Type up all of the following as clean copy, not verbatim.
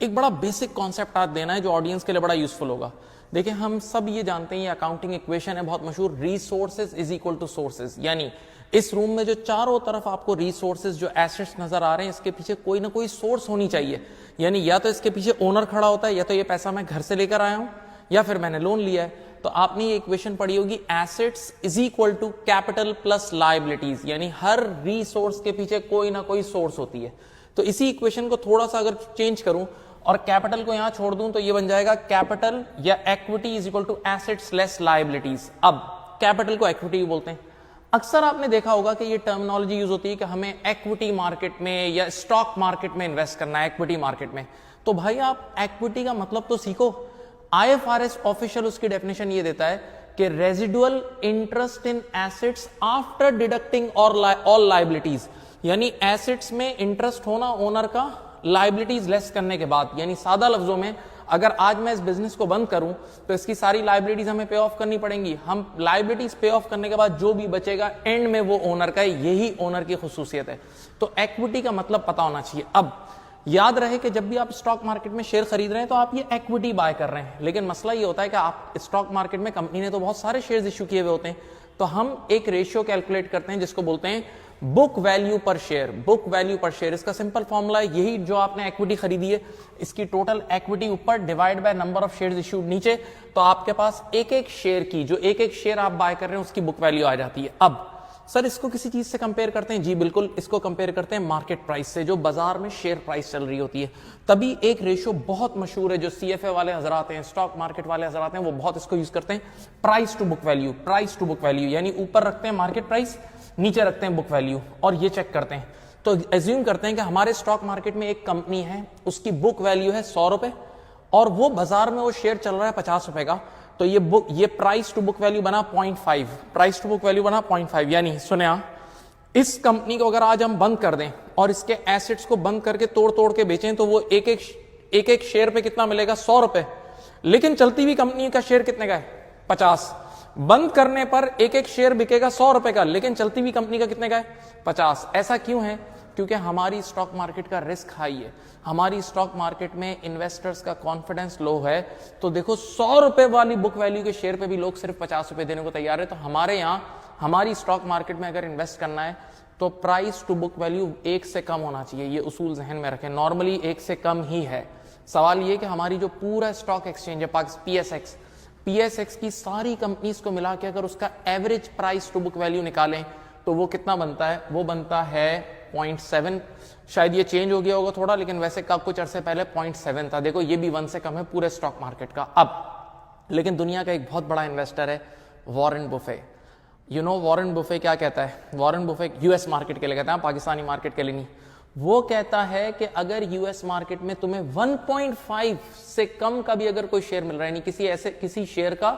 एक बड़ा basic concept आज देना है जो ऑडियंस के लिए बड़ा यूजफुल होगा। देखिए हम सब ये जानते हैं, ये अकाउंटिंग इक्वेशन है बहुत मशहूर, resources is equal to sources. यानी इस रूम में जो चारों तरफ आपको रिसोर्सेज जो एसेट्स नजर आ रहे हैं, इसके पीछे कोई ना कोई सोर्स होनी चाहिए। यानी या तो इसके पीछे ओनर खड़ा होता है, या तो ये पैसा मैं घर से लेकर आया हूं, या फिर मैंने लोन लिया है। तो आपने ये इक्वेशन पढ़ी होगी, assets is equal to capital plus liabilities. यानी हर रिसोर्स के पीछे कोई ना कोई सोर्स होती है। तो इसी इक्वेशन को थोड़ा सा अगर चेंज करूं और कैपिटल को यहां छोड़ दूं तो ये बन जाएगा कैपिटल या equity is equal to assets less liabilities. अब कैपिटल को इक्विटी बोलते हैं। अक्सर आपने देखा होगा कि ये टर्मिनोलॉजी यूज होती है कि हमें इक्विटी मार्केट में या स्टॉक मार्केट में इन्वेस्ट करना है, इक्विटी मार्केट में। तो भाई आप इक्विटी का मतलब तो सीखो। IFRS ऑफिशियल उसकी डेफिनेशन ये देता है कि residual interest in assets after deducting all liabilities. यानी एसेट्स में इंटरेस्ट होना ओनर का लायबिलिटीज लेस करने के बाद। यानी सादा लफ्जों में अगर आज मैं इस बिजनेस को बंद करूं तो इसकी सारी लायबिलिटीज हमें पे ऑफ करनी पड़ेंगी। हम लायबिलिटीज पे ऑफ करने के बाद जो भी बचेगा एंड में वो ओनर का है। यही ओनर की खुसूसियत है। तो इक्विटी का मतलब पता होना चाहिए। अब याद रहे कि जब भी आप स्टॉक मार्केट में शेयर खरीद रहे हैं तो आप ये इक्विटी बाय कर रहे हैं, लेकिन मसला ये होता है कि आप स्टॉक मार्केट में कंपनी ने तो बहुत सारे शेयर्स इश्यू किए हुए होते हैं। तो हम एक रेशियो कैलकुलेट करते हैं जिसको बोलते हैं बुक वैल्यू पर शेयर। बुक वैल्यू पर शेयर इसका सिंपल फॉर्मूला है यही, जो आपने इक्विटी खरीदी है इसकी टोटल इक्विटी ऊपर divide by number of shares issued नीचे। तो आपके पास एक एक शेयर की, जो एक एक शेयर आप बाय कर रहे हैं उसकी बुक वैल्यू आ जाती है। अब सर इसको किसी चीज से कंपेयर करते हैं? जी बिल्कुल, इसको कंपेयर करते हैं मार्केट प्राइस से, जो बाजार में शेयर प्राइस चल रही होती है। तभी एक रेशियो बहुत मशहूर है जो CFA वाले हजरात हैं, स्टॉक मार्केट वाले हजरात हैं, वो बहुत इसको यूज करते हैं, price to book value. Price to book value यानी ऊपर रखते हैं मार्केट प्राइस, नीचे रखते हैं बुक वैल्यू और ये चेक करते हैं। तो एज्यूम करते हैं कि हमारे स्टॉक मार्केट में एक कंपनी है, उसकी बुक वैल्यू है 100 रुपए और वो बाजार में वो शेयर चल रहा है 50 रुपए का। तो ये प्राइस टू बुक वैल्यू बना 0.5, प्राइस टू बुक वैल्यू बना 0.5। यानी सुनिया, इस कंपनी को अगर आज हम बंद कर दें और इसके एसेट्स को बंद करके तोड़ तोड़ के बेचें तो वो एक एक शेयर पे कितना मिलेगा? 100 रुपए। लेकिन चलती हुई कंपनी का शेयर कितने का है? 50। बंद करने पर एक एक शेयर बिकेगा 100 रुपए का, लेकिन चलती हुई कंपनी का कितने का है? 50। ऐसा क्यों है? क्योंकि हमारी स्टॉक मार्केट का रिस्क हाई है, हमारी स्टॉक मार्केट में इन्वेस्टर्स का कॉन्फिडेंस लो है। तो देखो 100 रुपए वाली बुक वैल्यू के शेयर पे भी लोग सिर्फ 50 रुपए देने को तैयार है। तो हमारे यहां हमारी स्टॉक मार्केट में अगर इन्वेस्ट करना है तो प्राइस टू बुक वैल्यू 1 से कम होना चाहिए। ये उसूल जहन में रखें, नॉर्मली 1 से कम ही है। सवाल ये कि हमारी जो पूरा स्टॉक एक्सचेंज है PSX की सारी कंपनीज को मिला के अगर उसका average price to book value निकालें तो वो कितना बनता है? वो बनता है 0.7। शायद ये चेंज हो गया होगा थोड़ा, लेकिन वैसे कुछ अरसे पहले 0.7 था। देखो ये भी 1 से कम है पूरे स्टॉक मार्केट का। अब लेकिन दुनिया का एक बहुत बड़ा इन्वेस्टर है वॉरेन बुफे। वॉरेन बुफे क्या कहता है? वॉरेन बुफे US मार्केट के लिए कहता है, पाकिस्तानी मार्केट के लिए नहीं। वो कहता है कि अगर US मार्केट में तुम्हें 1.5 से कम का भी अगर कोई शेयर मिल रहा है, नहीं किसी शेयर का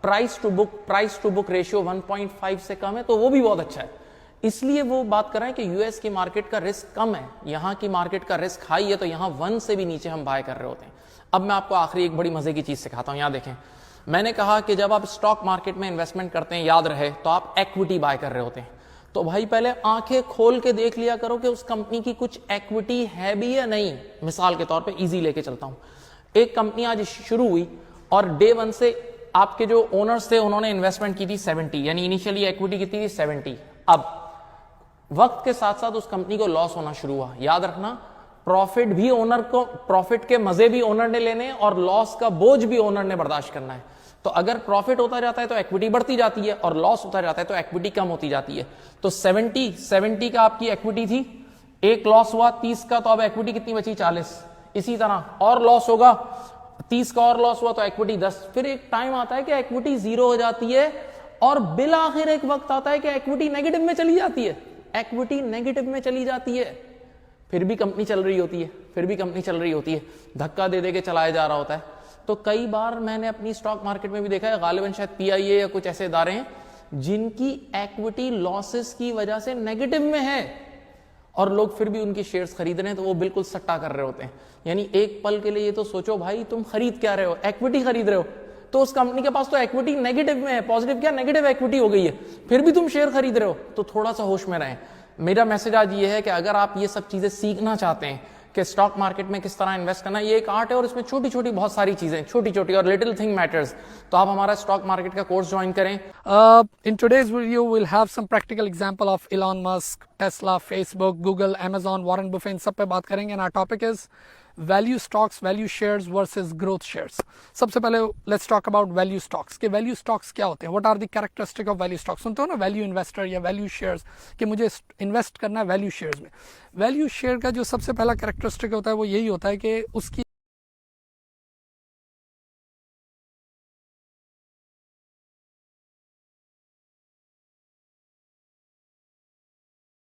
प्राइस टू बुक रेशियो 1.5 से कम है, तो वो भी बहुत अच्छा है। इसलिए वो बात कर रहे हैं कि US की मार्केट का रिस्क कम है, यहां की मार्केट का रिस्क हाई है, तो यहां 1 से भी नीचे हम बाय कर रहे होते हैं। अब मैं आपको आखिरी एक बड़ी मजे की चीज सिखाता हूं। यहां देखें, मैंने कहा कि जब आप स्टॉक मार्केट में इन्वेस्टमेंट करते हैं, याद रहे, तो आप इक्विटी बाय कर रहे होते हैं। तो भाई पहले आंखें खोल के देख लिया करो कि उस कंपनी की कुछ इक्विटी है भी या नहीं। मिसाल के तौर पे इजी लेके चलता हूं, एक कंपनी आज शुरू हुई और डे 1 से आपके जो ओनर्स थे उन्होंने इन्वेस्टमेंट की थी 70, यानी इनिशियली इक्विटी कितनी थी? 70। अब वक्त के साथ साथ उस कंपनी को लॉस होना शुरू हुआ। याद रखना, प्रॉफिट के मजे भी ओनर ने लेने और लॉस का बोझ भी ओनर ने बर्दाश्त करना है। तो अगर प्रॉफिट होता जाता है तो इक्विटी बढ़ती जाती है और लॉस होता जाता है तो इक्विटी कम होती जाती है। तो 70 का आपकी इक्विटी थी, एक लॉस हुआ 30 का, तो अब इक्विटी कितनी बची? 40। इसी तरह और लॉस होगा, 30 का और लॉस हुआ तो इक्विटी 10। फिर एक टाइम आता है कि इक्विटी 0 हो जाती है और बिल आखिर एक वक्त आता है कि इक्विटी नेगेटिव में चली जाती है। इक्विटी नेगेटिव में चली जाती है, फिर भी कंपनी चल रही होती है, धक्का दे दे के चलाया जा रहा होता है। तो कई बार मैंने अपनी स्टॉक मार्केट में भी देखा है, गालिबन शायद PIA या कुछ ऐसे इदारे हैं जिनकी इक्विटी लॉसेस की वजह से नेगेटिव में है और लोग फिर भी उनकी शेयर्स खरीद रहे हैं, तो वो बिल्कुल सट्टा कर रहे होते हैं। यानी एक पल के लिए ये तो सोचो भाई, तुम खरीद क्या रहे हो? इक्विटी खरीद रहे हो, तो उस कंपनी के पास तो इक्विटी नेगेटिव में है, पॉजिटिव क्या नेगेटिव इक्विटी हो गई है, फिर भी तुम शेयर खरीद रहे हो। तो थोड़ा सा होश में रहें। मेरा मैसेज आज ये है कि अगर आप ये सब चीजें सीखना चाहते हैं कि स्टॉक मार्केट में किस तरह इन्वेस्ट करना, ये एक आर्ट है और इसमें छोटी छोटी बहुत सारी चीजें, छोटी छोटी और लिटिल थिंग मैटर्स। तो आप हमारा स्टॉक मार्केट का कोर्स ज्वाइन करें। In today's video, we'll have some practical example of Elon Musk, Tesla, Facebook, Google, Amazon, Warren Buffett, इन सब पे बात करेंगे। And our topic is value stocks, value shares versus growth shares। सबसे पहले let's talk about value stocks। कि value stocks क्या होते हैं? What are the characteristic of value stocks? सुनते हो ना value investor या value shares कि मुझे invest करना है value shares में। value share का जो सबसे पहला characteristic होता है वो यही होता है कि उसकी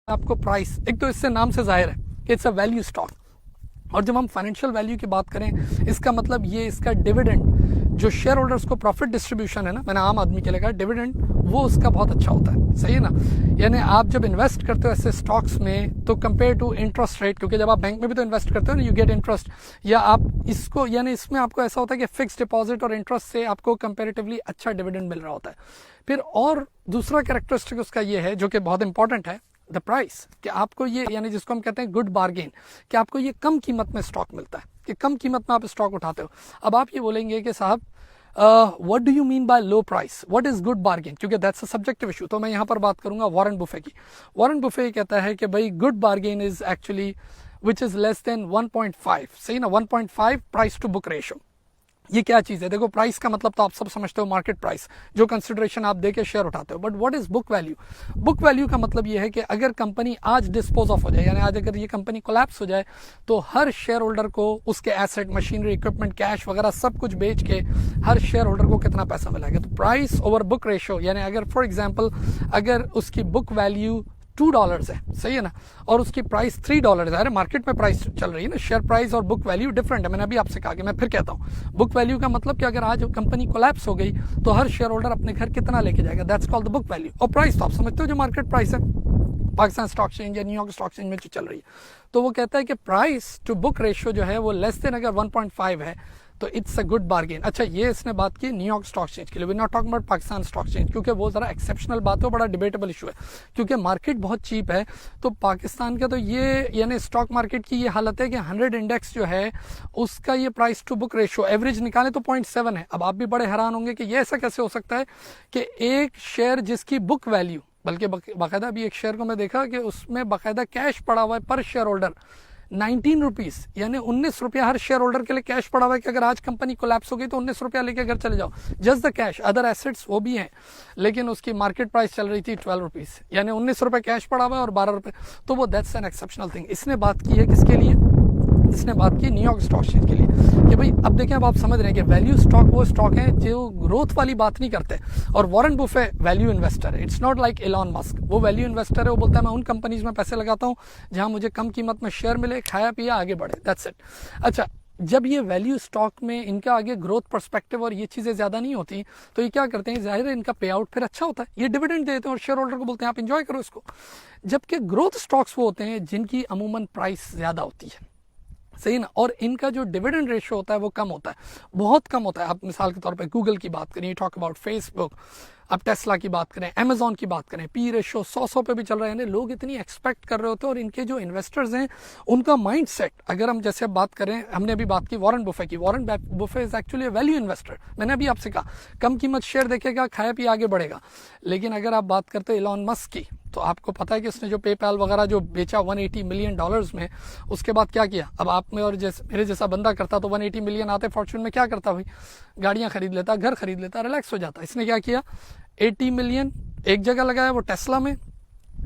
आपको प्राइस, एक तो इससे नाम से जाहिर है कि इट्स अ वैल्यू स्टॉक। और जब हम फाइनेंशियल वैल्यू की बात करें, इसका मतलब ये इसका डिविडेंड, जो शेयर होल्डर्स को प्रॉफिट डिस्ट्रीब्यूशन है ना, मैंने आम आदमी के लिए कहा डिविडेंड, वो उसका बहुत अच्छा होता है। सही है ना? यानी आप जब इन्वेस्ट करते हो ऐसे स्टॉक्स में तो कंपेयर टू इंटरेस्ट रेट, क्योंकि जब आप बैंक में भी तो इन्वेस्ट करते हो ना, यू गेट इंटरेस्ट, या आप इसको यानी इसमें आपको ऐसा होता है कि फिक्स डिपॉजिट और इंटरेस्ट से आपको कंपेरेटिवली अच्छा डिविडेंड मिल रहा होता है। फिर और दूसरा कैरेक्टरिस्टिक उसका ये है जो कि बहुत इंपॉर्टेंट है, द प्राइस, कि आपको ये यानी जिसको हम कहते हैं गुड बार्गेन, कि आपको ये कम कीमत में स्टॉक मिलता है, कि कम कीमत में आप स्टॉक उठाते हो। अब आप ये बोलेंगे कि साहब what do you mean by low price, what is good bargain, क्योंकि दैट्स अ सब्जेक्टिव इशू। तो मैं यहाँ पर बात करूंगा वॉरेन बुफे की। वॉरेन बुफे कहता है कि भाई good bargain is actually which is less than 1.5, सही ना, 1.5 प्राइस टू बुक रेशियो। ये क्या चीज़ है? देखो, प्राइस का मतलब तो आप सब समझते हो, मार्केट प्राइस, जो कंसिडरेशन आप देके शेयर उठाते हो। But what is book value? Book value का मतलब ये है कि अगर कंपनी आज डिस्पोज ऑफ हो जाए, यानी आज अगर ये कंपनी कोलैप्स हो जाए, तो हर शेयर होल्डर को उसके एसेट, मशीनरी, इक्विपमेंट, कैश वगैरह सब कुछ बेच के हर शेयर होल्डर को कितना पैसा मिलेगा। तो प्राइस ओवर बुक रेशियो, यानी अगर फॉर एग्जाम्पल अगर उसकी बुक वैल्यू $2 है, सही है ना, और उसकी प्राइस $3 है। अरे मार्केट में प्राइस चल रही है ना, शेयर प्राइस और बुक वैल्यू डिफरेंट है। मैंने अभी आपसे कहा कि मैं फिर कहता हूँ, बुक वैल्यू का मतलब कि अगर आज कंपनी कोलैप्स हो गई तो हर शेयर होल्डर अपने घर कितना लेके जाएगा, that's called the book value. और प्राइस तो आप समझते हो जो मार्केट प्राइस है पाकिस्तान स्टॉक एक्सचेंज या न्यूयॉर्क स्टॉक एक्सचेंज में जो चल रही है। तो वो कहता है कि प्राइस टू बुक रेशियो जो है वो लेस देन अगर 1.5 है तो इट्स अ गुड बार्गेन। अच्छा, ये इसने बात की न्यूयॉर्क स्टॉक एक्सचेंज के लिए, we not talking about Pakistan stock exchange, क्योंकि वो ज़रा एक्सेप्शनल बात है, बड़ा डिबेटेबल इशू है, क्योंकि मार्केट बहुत चीप है। तो पाकिस्तान का तो ये यानी स्टॉक मार्केट की ये हालत है कि 100 इंडेक्स जो है उसका ये price to book ratio average निकाले तो 0.7 है। अब आप भी बड़े हैरान होंगे कि ये ऐसा कैसे हो सकता है कि एक शेयर जिसकी बुक वैल्यू, बल्कि बाकायदा अभी एक शेयर को मैं देखा कि उसमें बाकायदा कैश पड़ा हुआ है पर शेयर होल्डर 19 रुपीज़, यानी 19 रुपया हर शेयर होल्डर के लिए कैश पड़ा हुआ है कि अगर आज कंपनी कोलैप्स हो गई तो 19 रुपया लेके घर चले जाओ, just the cash. Other assets वो भी हैं, लेकिन उसकी मार्केट प्राइस चल रही थी 12 रुपीज़, यानी 19 रुपये कैश पड़ा हुआ है और 12 रुपये। तो वो दैट्स एन एक्सेप्शनल थिंग। इसने बात की है किसके लिए? इसने बात की न्यूयॉर्क स्टॉक एक्सचेंज के लिए कि भाई अब देखें, अब आप समझ रहे हैं कि वैल्यू स्टॉक वो स्टॉक है जो ग्रोथ वाली बात नहीं करते। और वॉरेन बुफे वैल्यू इन्वेस्टर है, it's not like Elon Musk. वो वैल्यू इन्वेस्टर है, वो बोलता है मैं उन कंपनीज में पैसे लगाता हूँ जहां मुझे कम कीमत में शेयर मिले, खाया पिया आगे बढ़े, दैट्स इट। अच्छा, जब ये वैल्यू स्टॉक में इनका आगे ग्रोथ पर्सपेक्टिव और ये चीज़ें ज़्यादा नहीं होती तो ये क्या करते हैं, जाहिर है इनका पे आउट फिर अच्छा होता है, ये डिविडेंड देते हैं और शेयर होल्डर को बोलते हैं आप इंजॉय करो इसको। जबकि ग्रोथ स्टॉक्स वो होते हैं जिनकी अमूमन प्राइस ज़्यादा होती है, सही ना, और इनका जो डिविडेंड रेशियो होता है वो कम होता है, बहुत कम होता है। आप मिसाल के तौर पे गूगल की बात करें, टॉक अबाउट फेसबुक, अब टेस्ला की बात करें, अमेजॉन की बात करें, पी रेशियो 100 पे भी चल रहा है, यानी लोग इतनी एक्सपेक्ट कर रहे होते हैं। और इनके जो इन्वेस्टर्स हैं उनका माइंड सेट, अगर हम जैसे बात करें, हमने अभी बात की वॉरेन बुफे की, Warren Buffett is actually value investor. मैंने अभी आपसे कहा कम कीमत शेयर देखेगा, खाया पिया आगे बढ़ेगा। लेकिन अगर आप बात करते हैं एलॉन मस्क की, तो आपको पता है कि उसने जो पेपैल वगैरह जो बेचा $180 मिलियन में, उसके बाद क्या किया? अब आप में और जैसे मेरे जैसा बंदा करता तो 180 मिलियन आते फॉर्च्यून में, क्या करता भाई? गाड़ियां खरीद लेता, घर खरीद लेता, रिलैक्स हो जाता। इसने क्या किया? 80 मिलियन एक जगह लगाया, वो टेस्ला में,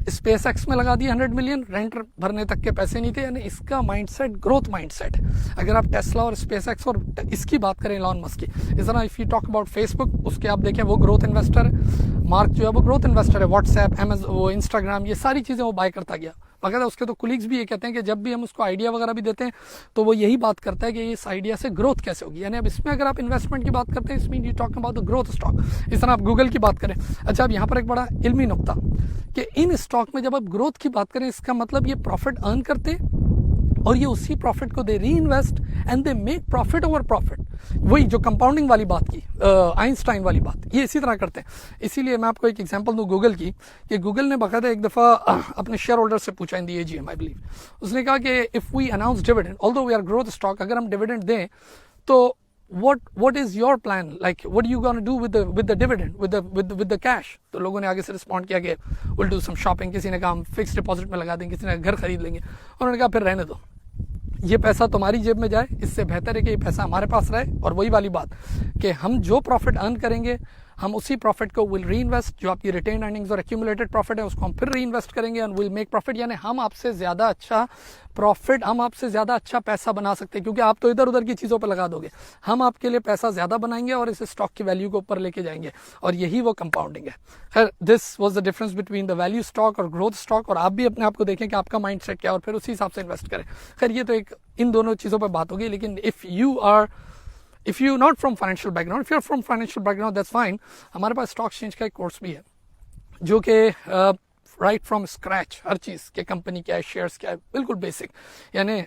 स्पेस एक्स में लगा दिया 100 मिलियन, रेंट भरने तक के पैसे नहीं थे। यानी इसका माइंडसेट ग्रोथ माइंडसेट है। अगर आप टेस्ला और स्पेस एक्स और इसकी बात करें एलॉन मस्क की, इस तरह if you talk about Facebook, उसके आप देखें वो ग्रोथ इन्वेस्टर है, मार्क जो है वो ग्रोथ इन्वेस्टर है, व्हाट्सएप, अमेज़न, वो इंस्टाग्राम, ये सारी चीज़ें वो बाय करता गया। मगर उसके तो कुलीग्स भी ये कहते हैं कि जब भी हम उसको आइडिया वगैरह भी देते हैं तो वो यही बात करता है कि इस आइडिया से ग्रोथ कैसे होगी। यानी अब इसमें अगर आप इन्वेस्टमेंट की बात करते हैं, इसमें you talking about the growth stock. इस तरह आप गूगल की बात करें। अच्छा, अब यहाँ पर एक बड़ा इल्मी नुक्ता कि इन स्टॉक में जब आप ग्रोथ की बात करें, इसका मतलब ये प्रॉफिट अर्न करते हैं और ये उसी प्रॉफिट को दे री invest and they make profit over profit. वही जो कंपाउंडिंग वाली बात की, आइंस्टाइन वाली बात, ये इसी तरह करते हैं। इसीलिए मैं आपको एक एग्जांपल दूं गूगल की, कि गूगल ने बाकायदा एक दफ़ा अपने शेयर होल्डर से पूछा इन दी एजीएम आई बिलीव, उसने कहा कि if we announce dividend although we are growth stock, अगर हम डिविडेंड दें तो what is your plan, like what are you going to do with the dividend, with the cash? तो लोगों ने आगे से रिस्पॉन्ड किया कि we'll do some shopping, किसी ने कहा हम फिक्स डिपॉजिट में लगा देंगे, किसी ने घर खरीद लेंगे। उन्होंने कहा फिर रहने दो, ये पैसा तुम्हारी जेब में जाए, इससे बेहतर है कि ये पैसा हमारे पास रहे। और वही वाली बात कि हम जो प्रॉफिट अर्न करेंगे हम उसी प्रॉफिट को विल री इन्वेस्ट, जो आपकी रिटेन अर्निंग्स और एक्यूमुलेटेड प्रॉफिट है उसको हम फिर री इन्वेस्ट करेंगे एंड विल मेक प्रॉफिट। यानी हम आपसे ज़्यादा अच्छा प्रॉफिट, हम आपसे ज़्यादा अच्छा पैसा बना सकते हैं, क्योंकि आप तो इधर उधर की चीज़ों पर लगा दोगे, हम आपके लिए पैसा ज़्यादा बनाएंगे और इस स्टॉक की वैल्यू को ऊपर लेके जाएंगे, और यही वो कंपाउंडिंग है। खैर this was the difference between the value stock और ग्रोथ स्टॉक, और आप भी अपने आप को देखें कि आपका माइंड सेट क्या है और फिर उसी हिसाब से इन्वेस्ट करें। खैर ये तो एक इन दोनों चीज़ों पर बात होगी, लेकिन if you not from financial background, if you're from financial background that's fine। हमारे पास स्टॉक एक्सचेंज का एक कोर्स भी है जो कि राइट फ्रॉम स्क्रैच हर चीज़ के कंपनी क्या है, शेयर्स क्या है, बिल्कुल बेसिक, यानी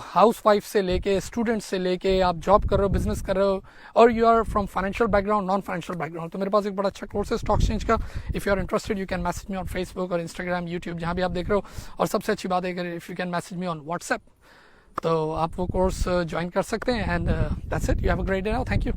हाउस वाइफ से लेके स्टूडेंट से लेके आप जॉब कर रहे हो, बिजनेस कर रहे हो, और you are from financial background, non financial background, तो मेरे पास एक बड़ा अच्छा कोर्स है स्टॉक एक्सचेंज का। If you are interested you can message me on Facebook और इंस्टाग्राम, यूट्यूब, जहाँ भी आप देख रहे हो। और सबसे अच्छी बात है अगर if you can message me on WhatsApp, तो आप वो कोर्स ज्वाइन कर सकते हैं। And that's it, you have a great day now, thank you.